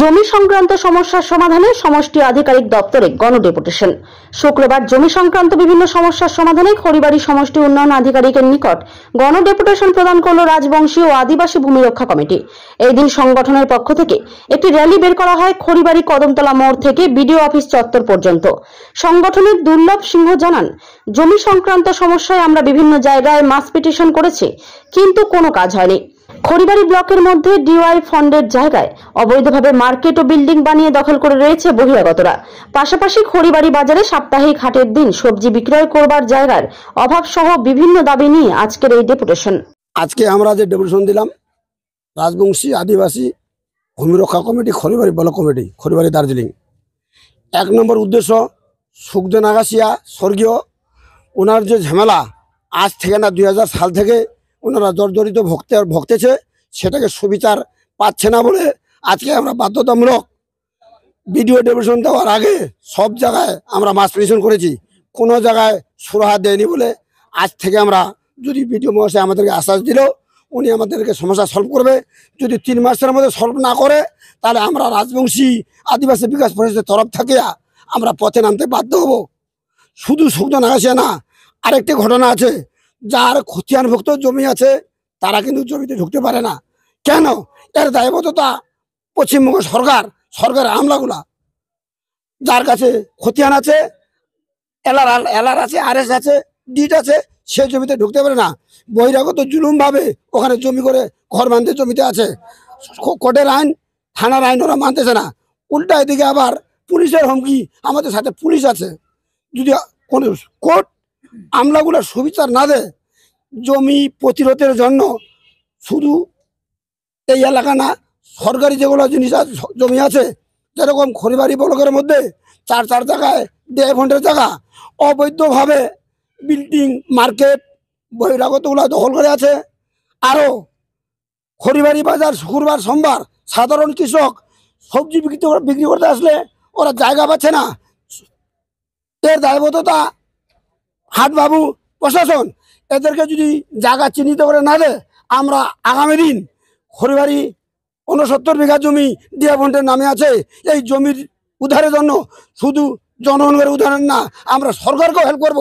জমি সংক্রান্ত সমস্যার সমাধানে সমষ্টি আধিকারিক দপ্তরে গণডেপুটেশন। শুক্রবার জমি সংক্রান্ত বিভিন্ন সমস্যার সমাধানে খড়িবাড়ি সমষ্টি উন্নয়ন আধিকারিকের নিকট গণডেপুটেশন প্রদান করল রাজবংশী ও আদিবাসী ভূমি রক্ষা কমিটি। এই দিন সংগঠনের পক্ষ থেকে একটি র্যালি বের করা হয় খড়িবাড়ি কদমতলা মোড় থেকে বিডিও অফিস চত্বর পর্যন্ত। সংগঠনের দুর্লভ সিংহ জানান, জমি সংক্রান্ত সমস্যায় আমরা বিভিন্ন জায়গায় মাস পিটিশন করেছি, কিন্তু কোনো কাজ হয়নি। খড়িবাড়ি ব্লকের মধ্যে ডিওয়াই ফান্ডের জায়গায় অবৈধভাবে মার্কেট ও বিল্ডিং বানিয়ে দখল করে রয়েছে বহিরাগতরা। পাশাপাশি খড়িবাড়ি বাজারে সাপ্তাহিক হাটের দিন সবজি বিক্রয় করবার জায়গার অভাব সহ বিভিন্ন দাবি নিয়ে আজকের এই ডেপুটেশন। আজকে আমরা যে ডেপুটেশন দিলাম রাজবংশী আদিবাসী ভূমি রক্ষা committee Kharibari block committee Kharibari Darjeeling, 1 নম্বর উদ্দেশ্য সুখদেব আগাসিয়া স্বর্গীয় ওনার যে ঝামেলা আজ থেকে না 2000 সাল থেকে ওনারা জর্জরিত ভুগতেছে, সেটাকে সুবিচার পাচ্ছে না বলে আজকে আমরা বাধ্যতামূলক ভিডিও ডেপুটেশন দেওয়ার আগে সব জায়গায় আমরা মাস পিটিশন করেছি। কোনো জায়গায় সুরাহা দেয়নি বলে আজ থেকে আমরা, যদি ভিডিও মহাশয় আমাদেরকে আশ্বাস দিল উনি আমাদেরকে সমস্যা সলভ করবে, যদি 3 মাসের মধ্যে সলভ না করে তাহলে আমরা রাজবংশী আদিবাসী বিকাশ পরিষদের তরফ থেকে আমরা পথে নামতে বাধ্য হব। শুধু সুখদেব আগাসিয়া না, আরেকটি ঘটনা আছে, যার খতিয়ানভুক্ত জমি আছে তারা কিন্তু জমিতে ঢুকতে পারে না। কেন? এর দায়বদ্ধতা পশ্চিমবঙ্গ সরকারের আমলাগুলা, যার কাছে খতিয়ান আছে, এলার আছে, RS আছে, ডিট আছে, সে জমিতে ঢুকতে পারে না। বহিরাগত জুলুম ভাবে ওখানে জমি করে ঘর বাঁধতে জমিতে আছে। কোর্টের আইন, থানার আইন ওরা মানতেছে না। উল্টা এদিকে আবার পুলিশের হুমকি, আমাদের সাথে পুলিশ আছে। যদি কোনো কোর্ট আমলাগুলো সুবিচার না দেয়, জমি প্রতিরোধের জন্য শুধু এই এলাকা না, সরকারি যেগুলো জিনিস জমি আছে, যেরকম খড়িবাড়ি ব্লকের মধ্যে 4 জায়গায় ডিওয়াই ফান্ডের জায়গা অবৈধভাবে বিল্ডিং, মার্কেট বহিরাগতগুলো দখল করে আছে। আরও খড়িবাড়ি বাজার শুক্রবার সোমবার সাধারণ কৃষক সবজি বিক্রি করতে আসলে ওরা জায়গা পাচ্ছে না। এর দায়বদ্ধতা হাটবাবু প্রশাসন এদেরকে যদি জায়গা চিহ্নিত করে না দেয়, আমরা আগামী দিন খড়িবাড়ি 69 বিঘা জমি ডিওয়াই ফান্ডের নামে আছে। এই জমির উদ্ধারের জন্য শুধু জনগণের উদ্ধার না, আমরা সরকারকেও হেল্প করব।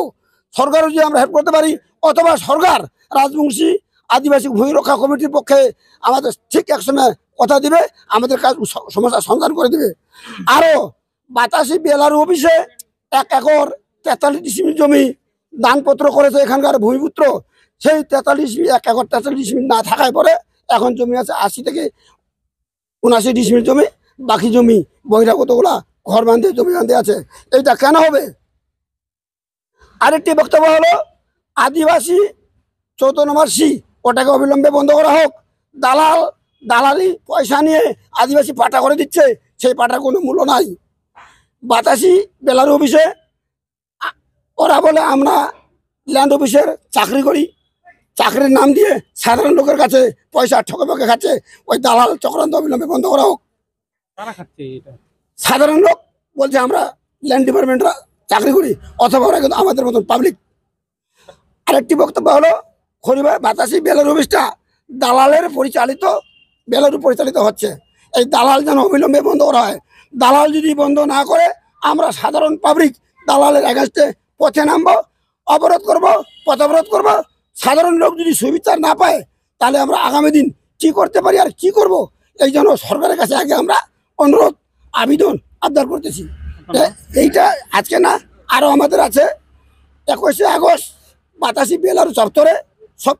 সরকারও যদি আমরা হেল্প করতে পারি, অথবা সরকার রাজবংশী আদিবাসী ভূমি রক্ষা কমিটির পক্ষে আমাদের ঠিক একসময় কথা দিবে, আমাদের কাজ সমস্যার সমাধান করে দিবে। আরও বাতাসি বেলার অফিসে 1 একর 43 ডিসিমিল জমি দানপত্র করেছে এখানকার ভূমিপুত্র। সেই 1 একর 43 ডিসিমিল না থাকায় পরে এখন জমি আছে 80 থেকে 79 ডিসিমিল জমি। বাকি জমি বহিরাগতগুলা ঘর বাঁধে জমি বাঁধে আছে। এইটা কেন হবে? আরেকটি বক্তব্য হলো আদিবাসী 14 নম্বর C, ওটাকে অবিলম্বে বন্ধ করা হোক। দালালি পয়সা নিয়ে আদিবাসী পাটা করে দিচ্ছে, সেই পাটার কোনো মূল্য নাই। বাতাসি বেলার অফিসে ওরা বলে আমরা ল্যান্ড অফিসের চাকরি করি, চাকরির নাম দিয়ে সাধারণ লোকের কাছে পয়সা ঠকে খাচ্ছে। ওই দালাল চক্রান্ত অবিলম্বে বন্ধ করা হোক। সাধারণ লোক বলছে আমরা ল্যান্ড ডিপার্টমেন্টরা চাকরি করি, অথবা ওরা কিন্তু আমাদের মতন পাবলিক। আরেকটি বক্তব্য হলো খড়িবাড়ি বাতাসি বেলার অফিসটা দালালের পরিচালিত হচ্ছে। এই দালাল যেন অবিলম্বে বন্ধ করা হয়। দালাল যদি বন্ধ না করে আমরা সাধারণ পাবলিক দালালের এগেইনস্টে পথে নামবো, পথ অবরোধ করবো। সাধারণ লোক যদি সুবিচার না পায় তাহলে আমরা আগামী দিন কি করতে পারি আর কি করব, এই জন্য সরকারের কাছে আগে আমরা অনুরোধ আবদার করতেছি। এইটা আজকে না, আরও আমাদের আছে 21শে আগস্ট বাতাসি বেলার চত্বরে সব